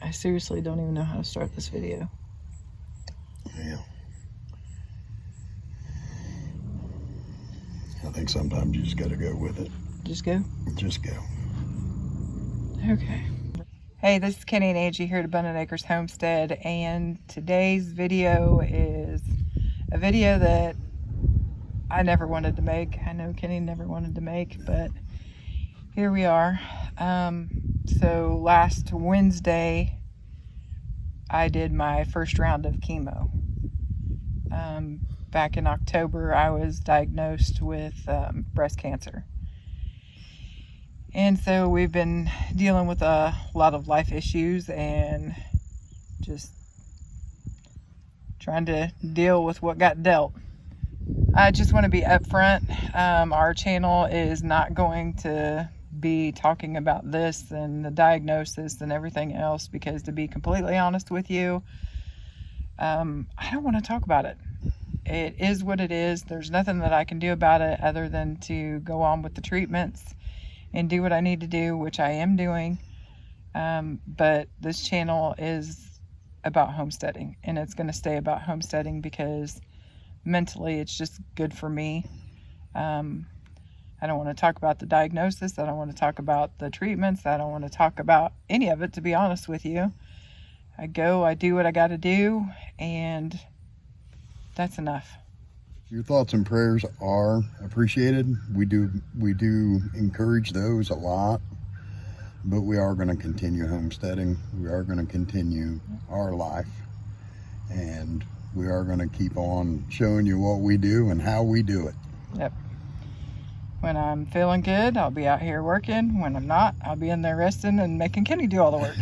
I seriously don't even know how to start this video. Yeah. I think sometimes you just got to go with it. Just go? Just go. Okay. Hey, this is Kenny and Angie here at Abundant Acres Homestead, and today's video is a video that I never wanted to make. I know Kenny never wanted to make, but here we are. So last Wednesday, I did my first round of chemo. Back in October, I was diagnosed with breast cancer. And so we've been dealing with a lot of life issues and just trying to deal with what got dealt. I just want to be upfront. Our channel is not going to be talking about this and the diagnosis and everything else because, to be completely honest with you, I don't want to talk about it. It is what it is. There's nothing that I can do about it other than to go on with the treatments and do what I need to do, which I am doing. But this channel is about homesteading, and it's going to stay about homesteading because mentally it's just good for me. I don't want to talk about the diagnosis. I don't want to talk about the treatments. I don't want to talk about any of it, to be honest with you. I do what I got to do, and that's enough. Your thoughts and prayers are appreciated. We do encourage those a lot, but we are going to continue homesteading. We are going to continue our life, and we are going to keep on showing you what we do and how we do it. Yep. When I'm feeling good, I'll be out here working. When I'm not, I'll be in there resting and making Kenny do all the work.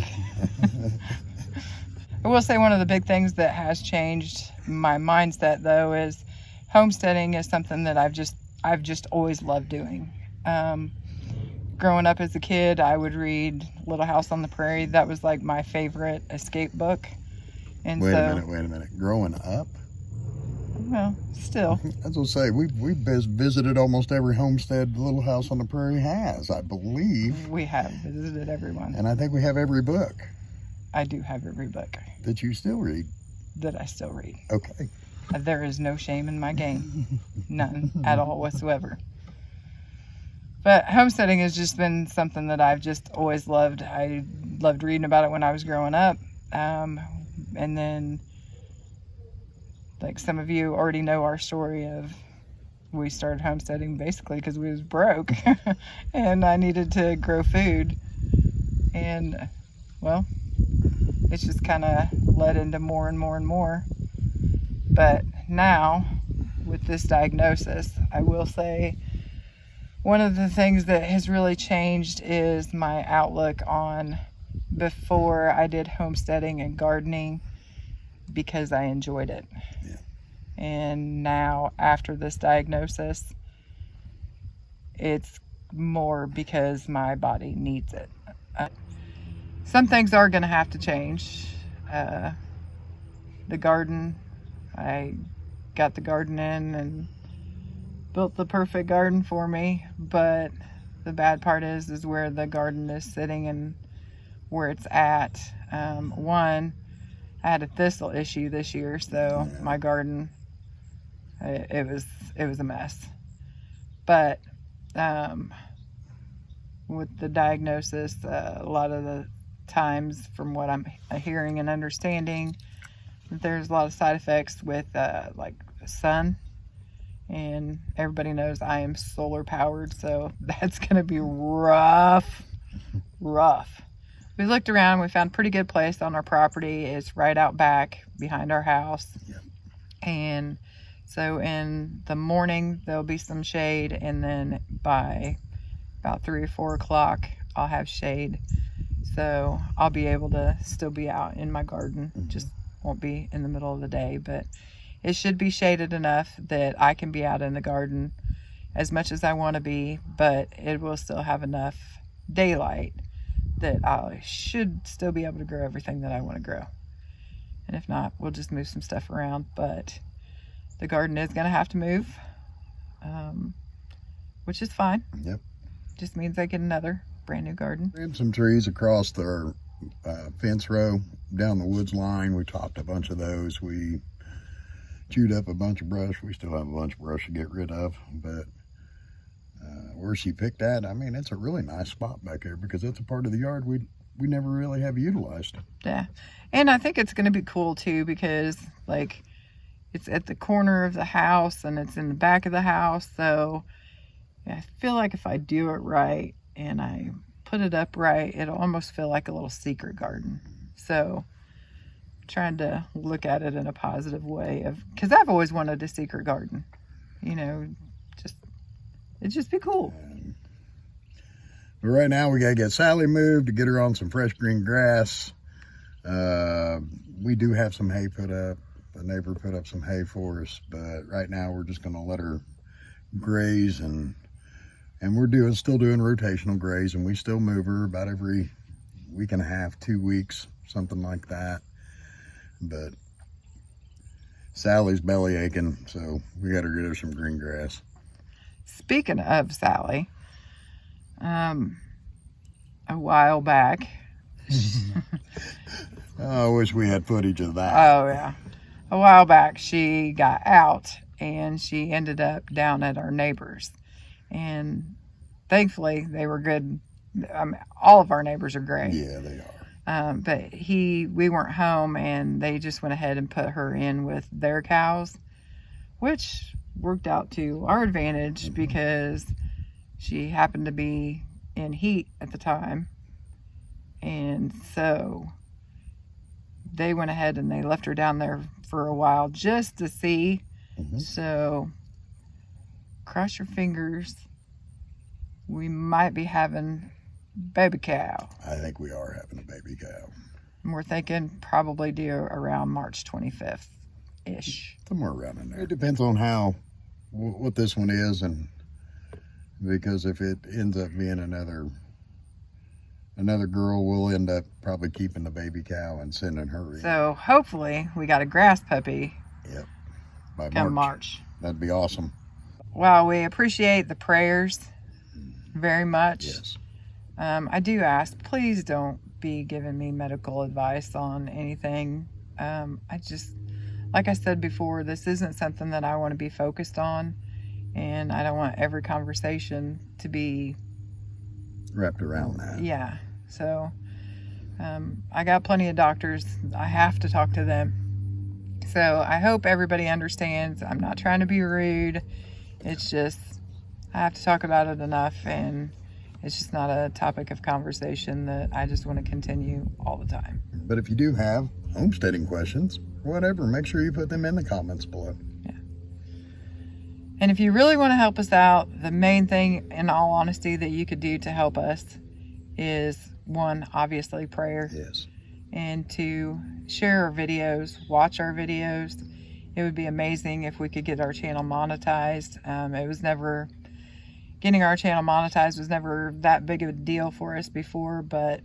I will say one of the big things that has changed my mindset, though, is homesteading is something that I've just always loved doing. Growing up as a kid, I would read Little House on the Prairie. That was like my favorite escape book. And wait a minute. Growing up? Well, still. I was going to say, we visited almost every homestead Little House on the Prairie has, I believe. We have visited everyone. And I think we have every book. I do have every book. That you still read? That I still read. Okay. There is no shame in my game. None at all whatsoever. But homesteading has just been something that I've just always loved. I loved reading about it when I was growing up. And then, like some of you already know our story of, we started homesteading basically because we was broke and I needed to grow food. And, well, it's just kind of led into more and more and more. But now, with this diagnosis, I will say one of the things that has really changed is my outlook on, before I did homesteading and gardening because I enjoyed it. Yeah. And now, after this diagnosis, it's more because my body needs it. Some things are going to have to change. The garden, I got the garden in and built the perfect garden for me, but the bad part is where the garden is sitting and where it's at. One, I had a thistle issue this year, so my garden, it was a mess. But with the diagnosis, a lot of the times, from what I'm hearing and understanding, there's a lot of side effects with like sun, and everybody knows I am solar powered, so that's gonna be rough. We looked around, we found a pretty good place on our property. It's right out back behind our house. Yeah. And so in the morning there'll be some shade, and then by about 3 or 4 o'clock I'll have shade. So I'll be able to still be out in my garden. Just won't be in the middle of the day, but it should be shaded enough that I can be out in the garden as much as I want to be, but it will still have enough daylight that I should still be able to grow everything that I want to grow. And if not, we'll just move some stuff around, but the garden is going to have to move, which is fine. Yep. Just means I get another brand new garden. We have some trees across fence row down the woods line. We chopped a bunch of those. We chewed up a bunch of brush. We still have a bunch of brush to get rid of, but where she picked that, I mean, it's a really nice spot back there because it's a part of the yard we never really have utilized. Yeah, and I think it's going to be cool too because like it's at the corner of the house and it's in the back of the house, so I feel like if I do it right and I put it up right, it'll almost feel like a little secret garden. So I'm trying to look at it in a positive way because I've always wanted a secret garden, you know, it'd just be cool. But right now we gotta get Sally moved to get her on some fresh green grass. We do have some hay put up. The neighbor put up some hay for us, but right now we're just gonna let her graze, and we're still doing rotational graze, and we still move her about every week and a half, 2 weeks, something like that. But Sally's belly aching, so we gotta get her some green grass. Speaking of Sally, a while back. I wish we had footage of that. Oh, yeah. A while back, she got out and she ended up down at our neighbors. And thankfully, they were good. All of our neighbors are great. Yeah, they are. But we weren't home and they just went ahead and put her in with their cows, which worked out to our advantage because she happened to be in heat at the time, and so they went ahead and they left her down there for a while just to see. So cross your fingers, we might be having baby cow. I think we are having a baby cow, and we're thinking probably due around March 25th ish, somewhere around in there. It depends on what this one is, and because if it ends up being another girl, we'll end up probably keeping the baby cow and sending her in. So hopefully we got a grass puppy. Yep, by come March. That'd be awesome. Well, we appreciate the prayers very much. Yes. I do ask, please don't be giving me medical advice on anything. Like I said before, this isn't something that I want to be focused on, and I don't want every conversation to be wrapped around that. Yeah. So I got plenty of doctors. I have to talk to them. So I hope everybody understands. I'm not trying to be rude. It's just I have to talk about it enough, and it's just not a topic of conversation that I just want to continue all the time. But if you do have homesteading questions, whatever, make sure you put them in the comments below. Yeah. And if you really want to help us out, the main thing, in all honesty, that you could do to help us is, one, obviously prayer. Yes. And two, share our videos, watch our videos. It would be amazing if we could get our channel monetized. Getting our channel monetized was never that big of a deal for us before, but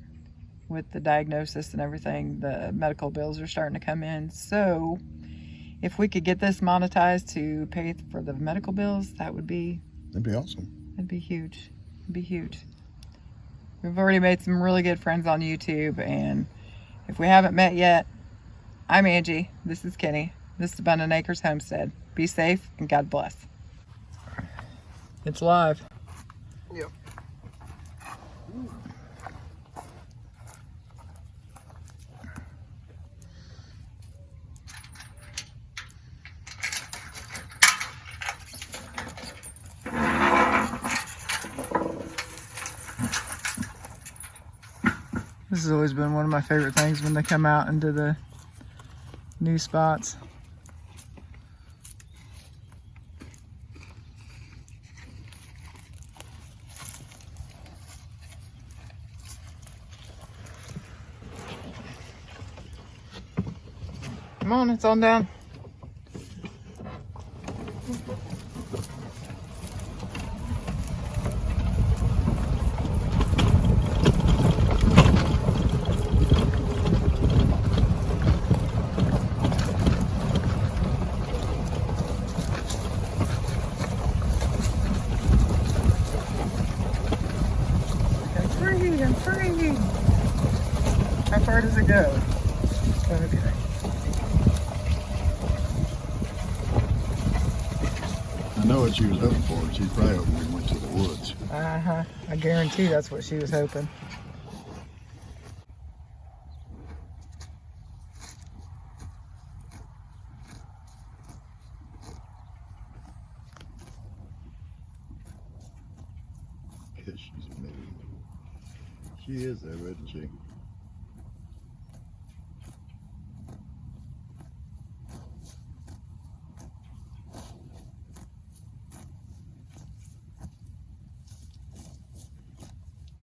with the diagnosis and everything, the medical bills are starting to come in. So if we could get this monetized to pay for the medical bills, that'd be awesome. It'd be huge. It'd be huge. We've already made some really good friends on YouTube, and if we haven't met yet, I'm Angie. This is Kenny. This is Abundant Acres Homestead. Be safe and God bless. It's live. Yep. This has always been one of my favorite things when they come out into the new spots. Come on, it's on down. I'm free. Okay. I know what she was hoping for. She's probably hoping we went to the woods. Uh-huh. I guarantee that's what she was hoping. Because she's amazing. She is though, isn't she?